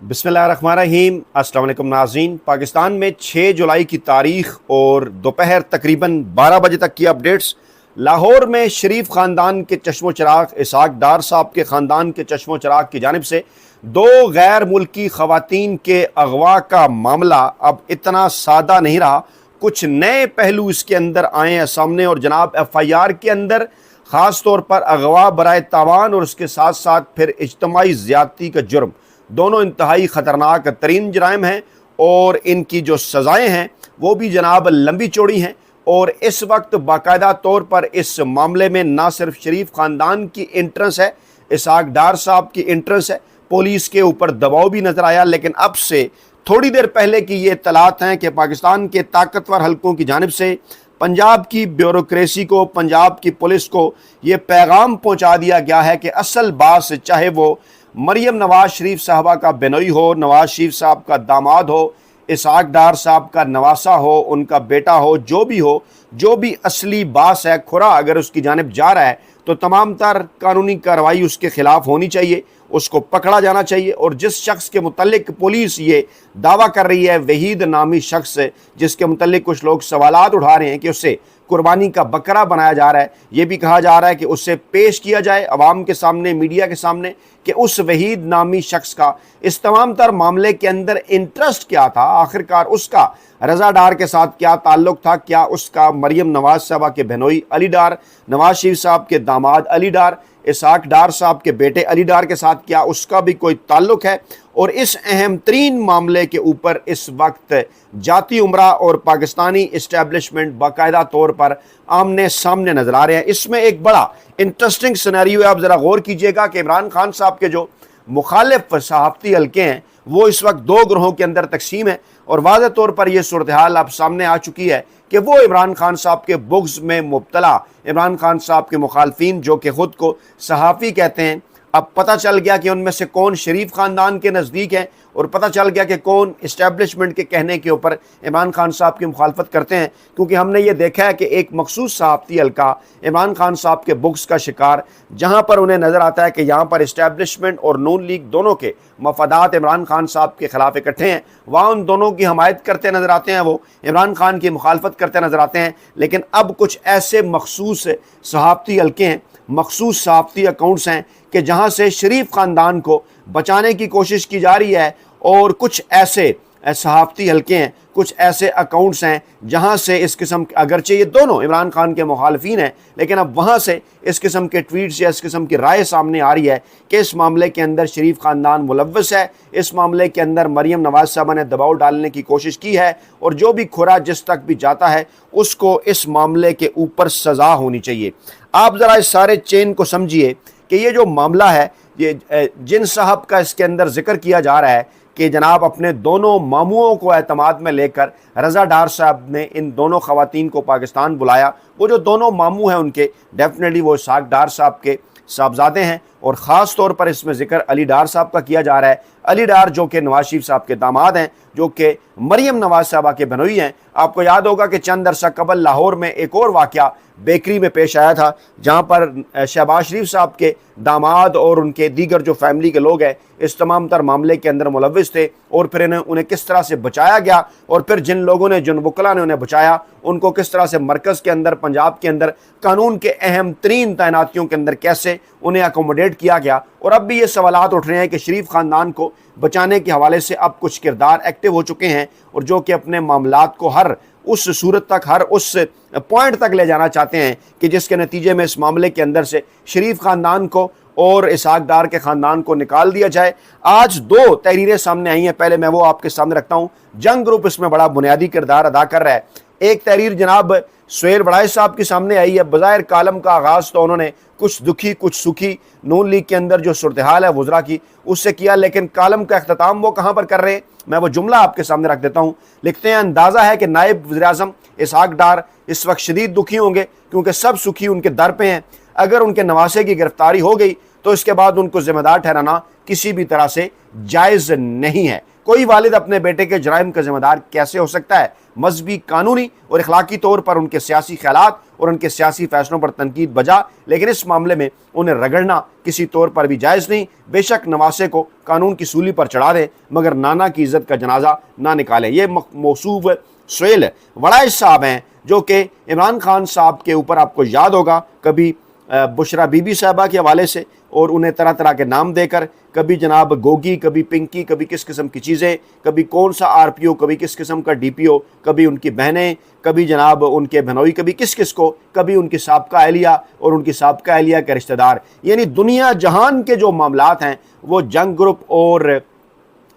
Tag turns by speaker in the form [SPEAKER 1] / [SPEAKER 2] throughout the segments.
[SPEAKER 1] बिस्मिल्लाहिर्रहमानिर्रहीम। अस्सलाम वालेकुम नाज़रीन। पाकिस्तान में 6 जुलाई की तारीख और दोपहर तकरीबन 12 बजे तक की अपडेट्स। लाहौर में शरीफ ख़ानदान के चश्मो चिराग इसहाक डार साहब के ख़ानदान के चश्मो चिराग की जानिब से 2 गैर मुल्की ख़वातीन के अगवा का मामला अब इतना सादा नहीं रहा। कुछ नए पहलू इसके अंदर आए हैं सामने और जनाब FIR के अंदर ख़ास तौर पर अगवा बराए तावान और उसके साथ साथ फिर इज्तमाई ज़्यादती का जुर्म, दोनों इंतहाई ख़तरनाक तरीन जराइम हैं और इनकी जो सज़ाएँ हैं वो भी जनाब लंबी चौड़ी हैं। और इस वक्त बाकायदा तौर पर इस मामले में ना सिर्फ शरीफ ख़ानदान की इंट्रेंस है, इसहाक डार साहब की इंट्रेंस है, पुलिस के ऊपर दबाव भी नज़र आया। लेकिन अब से थोड़ी देर पहले की ये इत्तलात हैं कि पाकिस्तान के ताकतवर हलकों की जानिब से पंजाब की ब्यूरोक्रेसी को, पंजाब की पुलिस को ये पैगाम पहुँचा दिया गया है कि असल बास चाहे वो मरियम नवाज शरीफ साहबा का बेनोई हो, नवाज शरीफ साहब का दामाद हो, इसहाक डार साहब का नवासा हो, उनका बेटा हो, जो भी असली बास है, खुरा अगर उसकी जानिब जा रहा है तो तमाम तर कानूनी कार्रवाई उसके खिलाफ होनी चाहिए, उसको पकड़ा जाना चाहिए। और जिस शख्स के मुतल्लिक पुलिस ये दावा कर रही है, वहीद नामी शख्स जिसके मुतल्लिक कुछ लोग सवालात उठा रहे हैं कि उससे कुर्बानी का बकरा बनाया जा रहा है, ये भी कहा जा रहा है कि उससे पेश किया जाए अवाम के सामने, मीडिया के सामने कि उस वहीद नामी शख्स का इस तमाम तर मामले के अंदर इंटरेस्ट क्या था, आखिरकार उसका रज़ा डार के साथ क्या ताल्लुक़ था, क्या उसका मरियम नवाज साहबा के बहनोई अली डार, नवाज शरीफ साहब के दामाद अली डार, इसहाक डार साहब के बेटे अली डार के साथ क्या उसका भी कोई ताल्लुक़ है। और इस अहम तरीन मामले के ऊपर इस वक्त जाती उमरा और पाकिस्तानी इस्टेब्लिशमेंट बाकायदा तौर पर आमने सामने नज़र आ रहे हैं। इसमें एक बड़ा इंटरेस्टिंग सिनेरियो है, आप ज़रा गौर कीजिएगा कि इमरान खान साहब के जो मुखालिफ सहाफ़ती हल्के हैं वो इस वक्त 2 ग्रोहों के अंदर तकसीम है और वाज़ेह तौर पर यह सूरत हाल अब सामने आ चुकी है कि वो इमरान खान साहब के बुग़्ज़ में मुब्तला इमरान खान साहब के मुखालफीन जो कि ख़ुद को सहाफ़ी कहते हैं, अब पता चल गया कि उनमें से कौन शरीफ ख़ानदान के नज़दीक हैं और पता चल गया कि कौन इस्टेब्लिशमेंट के कहने के ऊपर इमरान खान साहब की मुखालफत करते हैं। क्योंकि हमने ये देखा है कि एक मखसूस सहाफ़ती हल्का इमरान खान साहब के बुक्स का शिकार, जहाँ पर उन्हें नज़र आता है कि यहाँ पर इस्टेब्लिशमेंट और नून लीग दोनों के मफादात इमरान खान साहब के ख़िलाफ़ इकट्ठे हैं, वहाँ उन दोनों की हमायत करते नज़र आते हैं, वो इमरान खान की मुखालफत करते नज़र आते हैं। लेकिन अब कुछ ऐसे मखसूस सहाफ़ती हल्के हैं, मखसूस सहाफ़ती अकाउंट्स हैं कि जहाँ से शरीफ ख़ानदान को बचाने की कोशिश की जा रही है और कुछ ऐसे सहाफ़ती हल्के हैं, कुछ ऐसे अकाउंट्स हैं जहाँ से इस किस्म के, अगरचे ये दोनों इमरान खान के मुखालफीन हैं, लेकिन अब वहाँ से इस किस्म के ट्वीट्स या इस किस्म की राय सामने आ रही है कि इस मामले के अंदर शरीफ ख़ानदान मुलव्वस है, इस मामले के अंदर मरियम नवाज साहबा ने दबाव डालने की कोशिश की है और जो भी खुरा जिस तक भी जाता है उसको इस मामले के ऊपर सज़ा होनी चाहिए। आप ज़रा इस सारे चेन को समझिए कि ये जो मामला है, ये जिन साहब का इसके अंदर जिक्र किया जा रहा है कि जनाब अपने दोनों मामुओं को एतमाद में लेकर रज़ा डार साहब ने इन दोनों ख़वातीन को पाकिस्तान बुलाया, वो जो दोनों मामू हैं उनके डेफिनेटली वो इसहाक डार साहब के साहबजादे हैं और ख़ास तौर पर इसमें जिक्र अली डार साहब का किया जा रहा है। अली डार जो कि नवाज शरीफ साहब के दामाद हैं, जो कि मरियम नवाज साहबा के बहनोई हैं। आपको याद होगा कि चंद अरसा कबल लाहौर में एक और वाक़या बेकरी में पेश आया था, जहाँ पर शहबाज शरीफ साहब के दामाद और उनके दीगर जो फैमिली के लोग हैं इस तमाम तर मामले के अंदर मुलव्विस थे और फिर उन्हें किस तरह से बचाया गया और फिर जिन लोगों ने, जिन वकला ने उन्हें बचाया, उनको किस तरह से मरकज़ के अंदर, पंजाब के अंदर कानून के अहम तरीन तैनातियों के अंदर कैसे उन्हें अकोमोडेट किया गया। और अब भी ये सवालात उठ रहे हैं कि शरीफ ख़ानदान को बचाने के हवाले से अब कुछ किरदार एक्टिव हो चुके हैं और जो कि अपने मामलात को हर उस सूरत तक, हर उस पॉइंट तक ले जाना चाहते हैं कि जिसके नतीजे में इस मामले के अंदर से शरीफ ख़ानदान को और इसहाक डार के ख़ानदान को निकाल दिया जाए। आज 2 तहरीरें सामने आई हैं, पहले मैं वो आपके सामने रखता हूँ। जंग ग्रुप इसमें बड़ा बुनियादी किरदार अदा कर रहा है। एक तहरीर जनाब सुहेल वड़ाई साहब की सामने आई है। बज़ाहिर कालम का आगाज़ तो उन्होंने कुछ दुखी कुछ सुखी नून लीग के अंदर जो सूरत हाल है वज़रा की उससे किया, लेकिन कालम का अख्ताम वो कहाँ पर कर रहे हैं, मैं वो जुमला आपके सामने रख देता हूँ। लिखते हैं, अंदाज़ा है कि नायब वज़ीर-ए-आज़म इसहाक डार इस वक्त शदीद दुखी होंगे क्योंकि सब सुखी उनके दर पे हैं। अगर उनके नवासे की गिरफ्तारी हो गई तो इसके बाद उनको जिम्मेदार ठहराना किसी भी तरह से जायज़ नहीं है। कोई वालिद अपने बेटे के जराइम का जिम्मेदार कैसे हो सकता है? मजहबी, कानूनी और अखलाकी तौर पर उनके सियासी ख्यालात और उनके सियासी फैसलों पर तनकीद बजा, लेकिन इस मामले में उन्हें रगड़ना किसी तौर पर भी जायज़ नहीं। बेशक नवासे को कानून की सूली पर चढ़ा दें, मगर नाना की इज़्ज़त का जनाजा ना निकालें। ये मौसूफ सुहेल वड़ाइश साहब हैं, जो कि इमरान खान साहब के ऊपर, आपको याद होगा, कभी बुशरा बीबी साहबा के हवाले से और उन्हें तरह तरह के नाम देकर, कभी जनाब गोगी, कभी पिंकी, कभी किस किस्म की चीज़ें, कभी कौन सा आरपीओ, कभी किस किस्म का डीपीओ, कभी उनकी बहनें, कभी जनाब उनके बहनोई, कभी किस किस को, कभी उनकी साबका अहलिया और उनकी साबका अहलिया के रिश्तेदार। यानी दुनिया जहान के जो मामलात हैं वो जंग ग्रुप और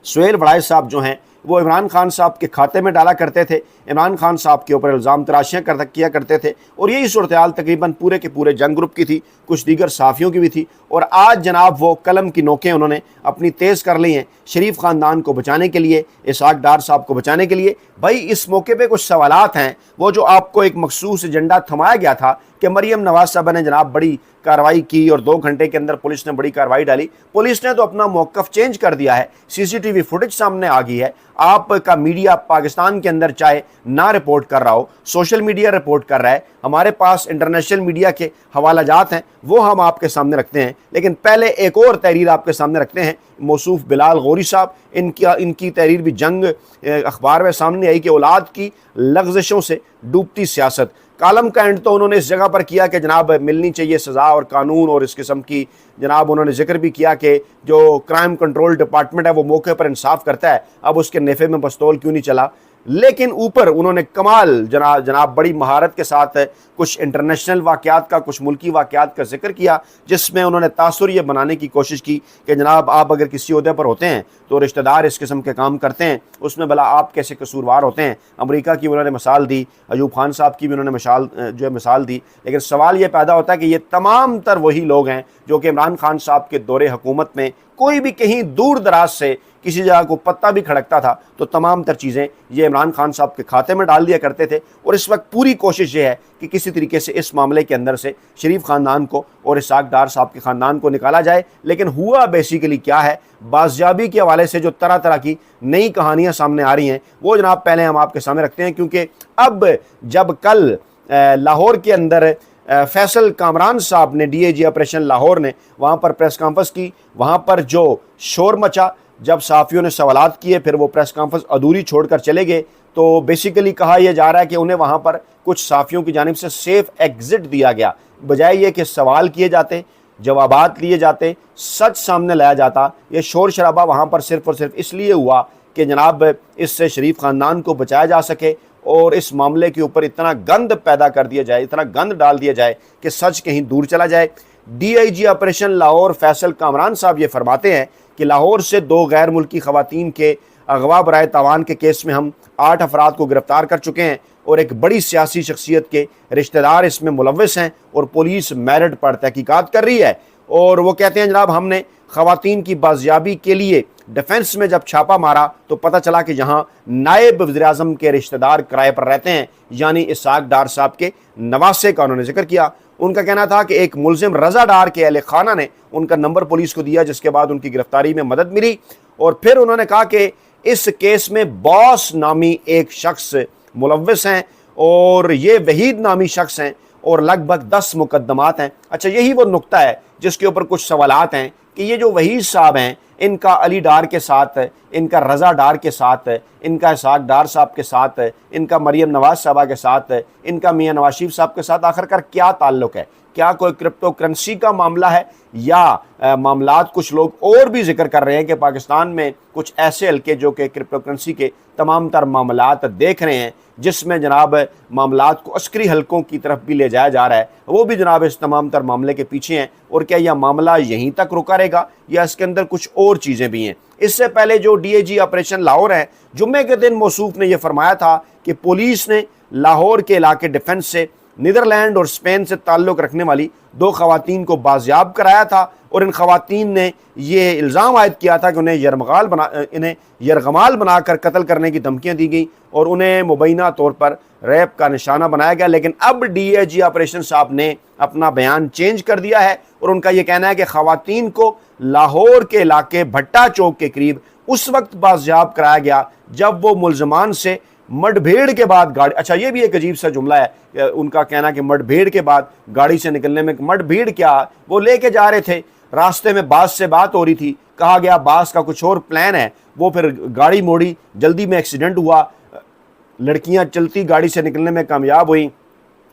[SPEAKER 1] सुहेल वड़ाइश साहब जो हैं वो इमरान खान साहब के खाते में डाला करते थे, इमरान खान साहब के ऊपर इल्ज़ाम तराशियाँ किया करते थे। और यही सूरत हाल तकरीबन पूरे के पूरे जंग ग्रुप की थी, कुछ दीगर सहाफ़ियों की भी थी। और आज जनाब वो कलम की नोकें उन्होंने अपनी तेज़ कर ली हैं शरीफ ख़ानदान को बचाने के लिए, इसहाक डार साहब को बचाने के लिए। भाई इस मौके पर कुछ सवालात हैं, वो जो आपको एक मखसूस एजेंडा थमाया गया था कि मरियम नवाज साहबा ने जनाब बड़ी कार्रवाई की और 2 घंटे के अंदर पुलिस ने बड़ी कार्रवाई डाली। पुलिस ने तो अपना मौक़िफ़ चेंज कर दिया है, सीसीटीवी फुटेज सामने आ गई है। आपका मीडिया पाकिस्तान के अंदर चाहे ना रिपोर्ट कर रहा हो, सोशल मीडिया रिपोर्ट कर रहा है, हमारे पास इंटरनेशनल मीडिया के हवालाजात हैं, वो हम आपके सामने रखते हैं। लेकिन पहले एक और तहरीर आपके सामने रखते हैं, मौसूफ बिलाल गौरी साहब, इनकी तहरीर भी जंग अखबार में सामने आई कि औलाद की लग़ज़िशों से डूबती सियासत। कालम का एंड तो उन्होंने इस जगह पर किया कि जनाब मिलनी चाहिए सज़ा और कानून, और इस किस्म की जनाब उन्होंने जिक्र भी किया कि जो क्राइम कंट्रोल डिपार्टमेंट है वो मौके पर इंसाफ करता है, अब उसके नेफे में बस्तौल क्यों नहीं चला। लेकिन ऊपर उन्होंने कमाल जनाब बड़ी महारत के साथ कुछ इंटरनेशनल वाक़यात का, कुछ मुल्की वाक़यात का जिक्र किया, जिसमें उन्होंने तासुर ये बनाने की कोशिश की कि जनाब आप अगर किसी ओहदे पर होते हैं तो रिश्तेदार इस किस्म के काम करते हैं, उसमें भला आप कैसे कसूरवार होते हैं। अमेरिका की उन्होंने मिसाल दी, अयूब खान साहब की भी उन्होंने मिसाल दी। लेकिन सवाल ये पैदा होता है कि ये तमाम तर वही लोग हैं जो कि इमरान खान साहब के दौरे हुकूमत में कोई भी कहीं दूर दराज से किसी जगह को पत्ता भी खड़कता था तो तमाम तर चीज़ें ये इमरान खान साहब के खाते में डाल दिया करते थे। और इस वक्त पूरी कोशिश ये है कि किसी तरीके से इस मामले के अंदर से शरीफ ख़ानदान को और इसहाक डार साहब के ख़ानदान को निकाला जाए। लेकिन हुआ बेसिकली क्या है, बाज़ियाबी के हवाले से जो तरह तरह की नई कहानियाँ सामने आ रही हैं वो जनाब पहले हम आपके सामने रखते हैं। क्योंकि अब जब कल लाहौर के अंदर फैसल कामरान साहब ने, डीआईजी ऑपरेशन लाहौर ने वहाँ पर प्रेस कॉन्फ्रेंस की, वहाँ पर जो शोर मचा, जब सहाफ़ियों ने सवालात किए, फिर वो प्रेस कॉन्फ्रेंस अधूरी छोड़कर चले गए, तो बेसिकली कहा यह जा रहा है कि उन्हें वहाँ पर कुछ सहाफ़ियों की जानिब से सेफ़ एग्ज़िट दिया गया। बजाय ये कि सवाल किए जाते, जवाबात लिए जाते, सच सामने लाया जाता, ये शोर शराबा वहाँ पर सिर्फ़ और सिर्फ इसलिए हुआ कि जनाब इससे शरीफ ख़ानदान को बचाया जा सके और इस मामले के ऊपर इतना गंद पैदा कर दिया जाए, इतना गंद डाल दिया जाए कि सच कहीं दूर चला जाए। डीआईजी ऑपरेशन लाहौर फैसल कामरान साहब ये फरमाते हैं कि लाहौर से 2 गैर मुल्की ख़वातीन के अगवा बराए तावान के केस में हम 8 अफराद को गिरफ़्तार कर चुके हैं और एक बड़ी सियासी शख्सियत के रिश्तेदार इसमें मुलव्वस हैं और पुलिस मेरिट पर तहकीकात कर रही है। और वो कहते हैं जनाब हमने ख़वातीन की बाजियाबी के लिए डिफेंस में जब छापा मारा तो पता चला कि यहाँ नायब वज़ीर-ए-आज़म के रिश्तेदार किराए पर रहते हैं, यानी इसहाक डार साहब के नवासे का उन्होंने जिक्र किया। उनका कहना था कि एक मुलजिम रज़ा डार के अहले खाना ने उनका नंबर पुलिस को दिया, जिसके बाद उनकी गिरफ्तारी में मदद मिली। और फिर उन्होंने कहा कि इस केस में बॉस नामी एक शख्स मुलव्वस हैं और ये वहीद नामी शख्स हैं और लगभग 10 मुकदमात हैं। अच्छा, यही वो नुक्ता है जिसके ऊपर कुछ सवालात हैं कि ये जो वहीद साहब हैं, इनका अली डार के साथ, इनका रज़ा डार के साथ, इनका इसहाक डार साहब के साथ, इनका मरियम नवाज साहबा के साथ, इनका मियाँ नवाज शरीफ साहब के साथ आखिरकार क्या ताल्लुक़ है? क्या कोई क्रिप्टो करेंसी का मामला है या मामलात? कुछ लोग और भी जिक्र कर रहे हैं कि पाकिस्तान में कुछ ऐसे हल्के जो कि क्रिप्टो करेंसी के तमाम तर मामलात देख रहे हैं, जिसमें जनाब मामलात को अस्करी हल्कों की तरफ भी ले जाया जा रहा है, वो भी जनाब इस तमाम तर मामले के पीछे हैं। और क्या यह मामला यहीं तक रुका रहेगा या इसके अंदर कुछ और चीज़ें भी हैं? इससे पहले जो डीआईजी ऑपरेशन लाहौर है, जुम्मे के दिन मौसूफ ने यह फरमाया था कि पुलिस ने लाहौर के इलाके डिफेंस से नीदरलैंड और स्पेन से ताल्लुक़ रखने वाली 2 ख़वातीन को बाजियाब कराया था और इन ख़वातीन ने ये इल्ज़ाम आयद किया था कि उन्हें यरगमाल बनाकर कत्ल करने की धमकियाँ दी गई और उन्हें मुबैना तौर पर रैप का निशाना बनाया गया। लेकिन अब डीआईजी ऑपरेशन साहब ने अपना बयान चेंज कर दिया है और उनका यह कहना है कि ख़वातीन को लाहौर के इलाके भट्टा चौक के करीब उस वक्त बाजियाब कराया गया जब वो मुलजमान से मुठभेड़ के बाद गाड़ी, अच्छा ये भी एक अजीब सा जुमला है उनका कहना कि मुठभेड़ के बाद गाड़ी से निकलने में, मुठभेड़ क्या, वो लेके जा रहे थे, रास्ते में बास से बात हो रही थी, कहा गया बास का कुछ और प्लान है, वो फिर गाड़ी मोड़ी, जल्दी में एक्सीडेंट हुआ, लड़कियां चलती गाड़ी से निकलने में कामयाब हुई।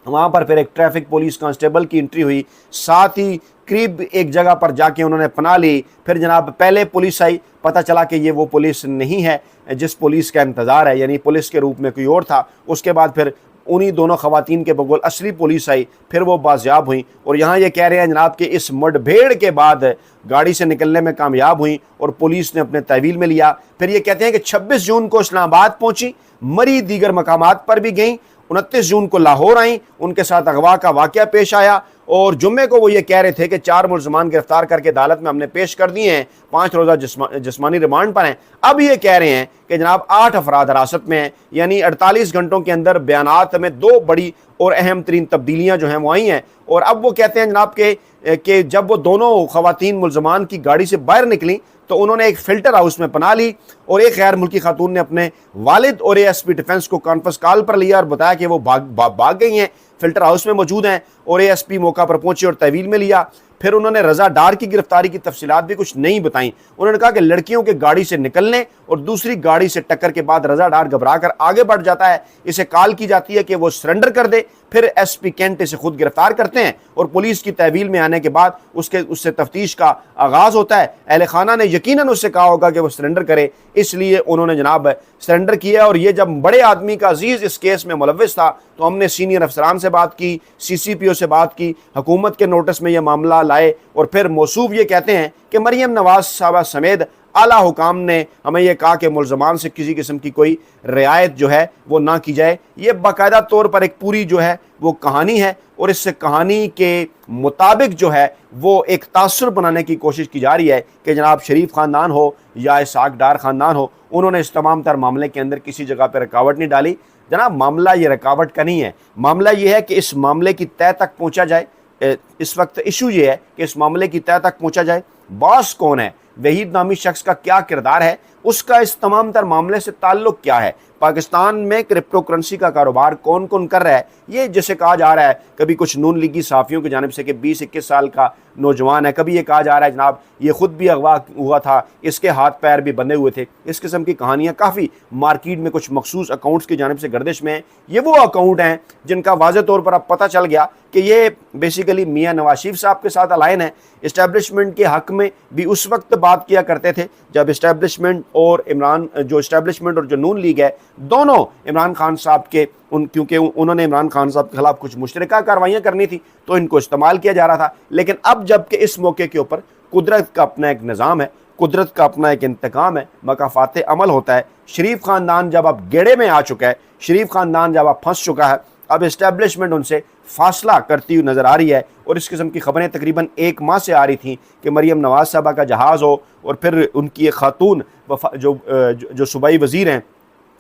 [SPEAKER 1] वहाँ पर फिर एक ट्रैफिक पुलिस कांस्टेबल की एंट्री हुई, साथ ही करीब एक जगह पर जाके उन्होंने पनाह ली। फिर जनाब पहले पुलिस आई, पता चला कि ये वो पुलिस नहीं है जिस पुलिस का इंतज़ार है, यानी पुलिस के रूप में कोई और था। उसके बाद फिर उन्हीं दोनों ख़वातीन के बगौल असली पुलिस आई, फिर वो बाजियाब हुई। और यहाँ ये कह रहे हैं जनाब कि इस मुठभेड़ के बाद गाड़ी से निकलने में कामयाब हुई और पुलिस ने अपने तहवील में लिया। फिर ये कहते हैं कि 26 जून को इस्लामाबाद पहुँची, मरी दीगर मकामात पर भी गई, 29 जून को लाहौर आई, उनके साथ अगवा का वाक़या पेश आया और जुम्मे को वो ये कह रहे थे कि 4 मुल्ज़मान गिरफ्तार करके अदालत में हमने पेश कर दिए हैं, 5 रोज़ा जिस्मानी रिमांड पर हैं। अब ये कह रहे हैं कि जनाब 8 अफराद हिरासत में हैं, यानी 48 घंटों के अंदर बयानात में 2 बड़ी और अहम तरीन तब्दीलियाँ जो हैं वो आई हैं। और अब वो कहते हैं जनाब कि जब वो दोनों ख़वातीन मुल्ज़मान की गाड़ी से बाहर निकली तो उन्होंने एक फ़िल्टर हाउस में पनाह ली और एक गैर मुल्की खातून ने अपने वालिद और ASP डिफेंस को कॉन्फ्रेंस कॉल पर लिया और बताया कि वो भाग गई हैं, फ़िल्टर हाउस में मौजूद हैं। और ASP मौका पर पहुंचे और तहवील में लिया। फिर उन्होंने रज़ा डार की गिरफ्तारी की तफसीलात भी कुछ नहीं बताई। उन्होंने कहा कि लड़कियों के गाड़ी से निकलने और दूसरी गाड़ी से टक्कर के बाद रज़ा डार घबरा कर आगे बढ़ जाता है, इसे कॉल की जाती है कि वो सरेंडर कर दे। फिर SP कैंट इसे खुद गिरफ्तार करते हैं और पुलिस की तहवील में आने के बाद उससे तफ्तीश का आगाज़ होता है। अहले खाना ने यकीनन उससे कहा होगा कि वो सरेंडर करे, इसलिए उन्होंने जनाब सरेंडर किया। और ये जब बड़े आदमी का अजीज़ इस केस में मुलव्विस था तो हमने सीनियर अफसरान से बात की, CCPO से बात की, हुकूमत के नोटिस में यह मामला लाए और फिर मौसूफ ये कहते हैं कि मरियम नवाज साहबा समेत आला हुकाम ने हमें यह कहा कि मुल्ज़मान से किसी किस्म की कोई रियायत जो है वो ना की जाए। ये बाकायदा तौर पर एक पूरी जो है वो कहानी है और इस कहानी के मुताबिक जो है वो एक तासुर बनाने की कोशिश की जा रही है कि जनाब शरीफ ख़ानदान हो या इसाक डार ख़ानदान हो, उन्होंने इस तमाम तर मामले के अंदर किसी जगह पर रुकावट नहीं डाली। जनाब मामला ये रुकावट का नहीं है, मामला ये है कि इस मामले की तह तक पहुँचा जाए। इस वक्त इशू ये है कि इस मामले की तह तक पहुँचा जाए। बॉस कौन है, वहीद नामी शख्स का क्या किरदार है, उसका इस तमाम तर मामले से ताल्लुक क्या है, पाकिस्तान में क्रिप्टो करेंसी का कारोबार कौन कौन कर रहा है। ये जैसे कहा जा रहा है कभी कुछ नून लीगी साफ़ियों की जानिब से कि 20-21 साल का नौजवान है, कभी ये कहा जा रहा है जनाब ये ख़ुद भी अगवा हुआ था, इसके हाथ पैर भी बंधे हुए थे। इस किस्म की कहानियाँ काफ़ी मार्केट में कुछ मखसूस अकाउंट्स की जानिब से गर्दिश में हैं। ये वो अकाउंट हैं जिनका वाज़े तौर पर अब पता चल गया कि ये बेसिकली मियाँ नवाज शरीफ साहब के साथ अलाइन है। इस्टेब्लिशमेंट के हक़ में भी उस वक्त बात किया करते थे जब इस्टेब्लिशमेंट और जो नून लीग है दोनों इमरान खान साहब के क्योंकि उन्होंने इमरान खान साहब के खिलाफ कुछ मुश्तरका कार्रवाइयाँ करनी थी तो इनको इस्तेमाल किया जा रहा था। लेकिन अब जबकि इस मौके के ऊपर कुदरत का अपना एक निज़ाम है, कुदरत का अपना एक इंतकाम है, मकाफ़ात अमल होता है। शरीफ ख़ानदान जब अब गेड़े में आ चुका है, शरीफ ख़ानदान जब अब फंस चुका है, अब इस्टेब्लिशमेंट उनसे फासला करती हुई नज़र आ रही है। और इस किस्म की खबरें तकरीबन 1 माह से आ रही थी कि मरियम नवाज साहबा का जहाज़ हो और फिर उनकी एक खातून जो सूबाई वज़ीर हैं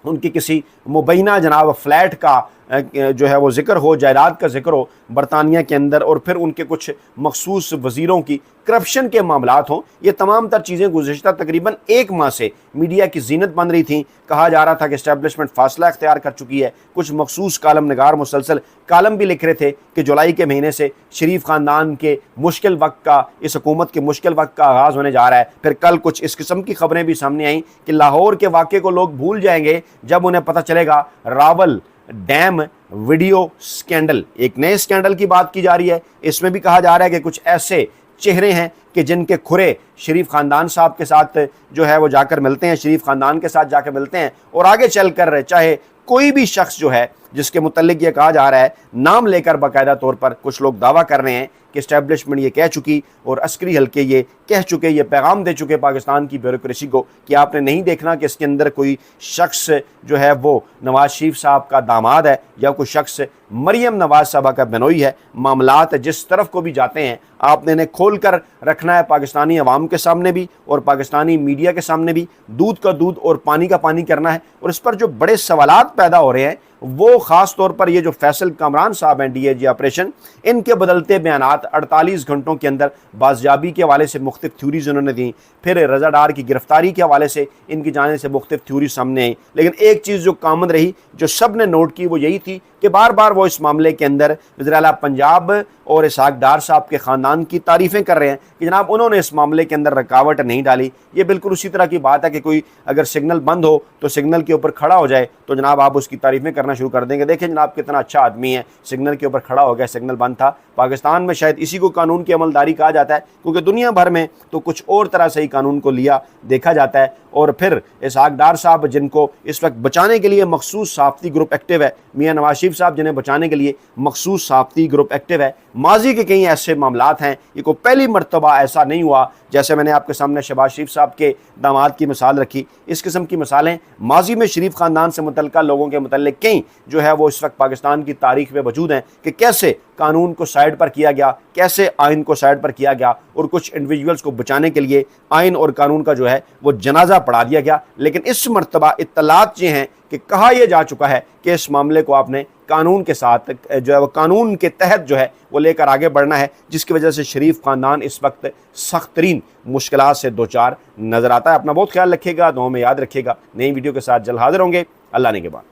[SPEAKER 1] उनकी किसी मुबैना जनाब फ्लैट का जो है वो ज़िक्र हो, जायदाद का ज़िक्र हो बरतानिया के अंदर, और फिर उनके कुछ मखसूस वज़ीरों की करप्शन के मामलात हों। ये तमाम तर चीज़ें गुज़िश्ता तकरीबन 1 माह से मीडिया की जीनत बन रही थी। कहा जा रहा था कि इस्टेब्लिशमेंट फासला इख्तियार कर चुकी है। कुछ मखसूस कालम नगार मुसलसल कालम भी लिख रहे थे कि जुलाई के महीने से शरीफ ख़ानदान के मुश्किल वक्त का, इस हुकूमत के मुश्किल वक्त का आगाज़ होने जा रहा है। फिर कल कुछ इस किस्म की खबरें भी सामने आईं कि लाहौर के वाक़े को लोग भूल जाएंगे जब उन्हें पता चलेगा रावल डैम वीडियो स्कैंडल, एक नए स्कैंडल की बात की जा रही है। इसमें भी कहा जा रहा है कि कुछ ऐसे चेहरे हैं कि जिनके खुरे शरीफ ख़ानदान साहब के साथ जो है वो जाकर मिलते हैं, शरीफ ख़ानदान के साथ जाकर मिलते हैं और आगे चल कर चाहे कोई भी शख्स जो है जिसके मुतल्लिक ये कहा जा रहा है, नाम लेकर बाकायदा तौर पर कुछ लोग दावा कर रहे हैं कि इस्टेब्लिशमेंट ये कह चुकी और अस्करी हल्के ये कह चुके, ये पैगाम दे चुके पाकिस्तान की ब्यूरोक्रेसी को कि आपने नहीं देखना कि इसके अंदर कोई शख्स जो है वो नवाज शरीफ साहब का दामाद है या कोई शख्स मरियम नवाज साहबा का बनोई है। मामलात जिस तरफ को भी जाते हैं आपने इन्हें खोल कर रखना है, पाकिस्तानी अवाम के सामने भी और पाकिस्तानी मीडिया के सामने भी दूध का दूध और पानी का पानी करना है। और इस पर जो बड़े सवालात पैदा हो रहे हैं वो ख़ास तौर पर ये जो फैसल कामरान साहब हैं DIG ऑपरेशन, इनके बदलते बयानात 48 घंटों के अंदर बाजियाबी के हवाले से मुख्तलिफ थ्योरीज उन्होंने दी, फिर रज़ा डार की गिरफ्तारी के हवाले से इनकी जाने से मुख्तलिफ थ्योरी सामने आई। लेकिन एक चीज़ जो कॉमन रही, जो सब ने नोट की, वो यही थी कि बार बार वो इस मामले के अंदर वज़ीर आला पंजाब और इसहाक डार साहब के ख़ानदान की तारीफ़ें कर रहे हैं कि जनाब उन्होंने इस मामले के अंदर रुकावट नहीं डाली। ये बिल्कुल उसी तरह की बात है कि कोई अगर सिग्नल बंद हो तो सिग्नल के ऊपर खड़ा हो जाए तो जनाब आप उसकी तारीफ़ें करना शुरू कर देंगे, देखें जनाब कितना अच्छा आदमी है, सिग्नल के ऊपर खड़ा हो गया, सिग्नल बंद था। पाकिस्तान में शायद इसी को कानून की अमलदारी कहा जाता है, क्योंकि दुनिया भर में तो कुछ और तरह से ही कानून को लिया देखा जाता है। और फिर इसहाक डार साहब जिनको इस वक्त बचाने के लिए मखसूस सहाफ़ती ग्रुप एक्टिव है, मियाँ नवाज शरीफ साहब जिन्हें बचाने के लिए मखसूस सहाफ़ती ग्रुप एक्टिव है, माजी के कई ऐसे मामलात हैं, ये को पहली मरतबा ऐसा नहीं हुआ। जैसे मैंने आपके सामने शहबाज शरीफ साहब के दामाद की मिसाल रखी, इस किस्म की मिसालें माजी में शरीफ ख़ानदान से मुतल्लिक़ लोगों के मुतल्लिक़ कई जो है वो इस वक्त पाकिस्तान की तारीख़ में मौजूद हैं कि कैसे कानून को साइड पर किया गया, कैसे आइन को साइड पर किया गया और कुछ इंडिविजुअल्स को बचाने के लिए आइन और कानून का जो है वो जनाजा पढ़ा दिया गया। लेकिन इस मरतबा इत्तलात ये हैं कि कहा यह जा चुका है कि इस मामले को आपने कानून के साथ जो है वो कानून के तहत जो है वो लेकर आगे बढ़ना है, जिसकी वजह से शरीफ ख़ानदान इस वक्त सख्त तरीन मुश्किलात से दो चार नज़र आता है। अपना बहुत ख्याल रखिएगा, दुआ में याद रखिएगा। नई वीडियो के साथ जल्द हाजिर होंगे। अल्लाह ने के बाद।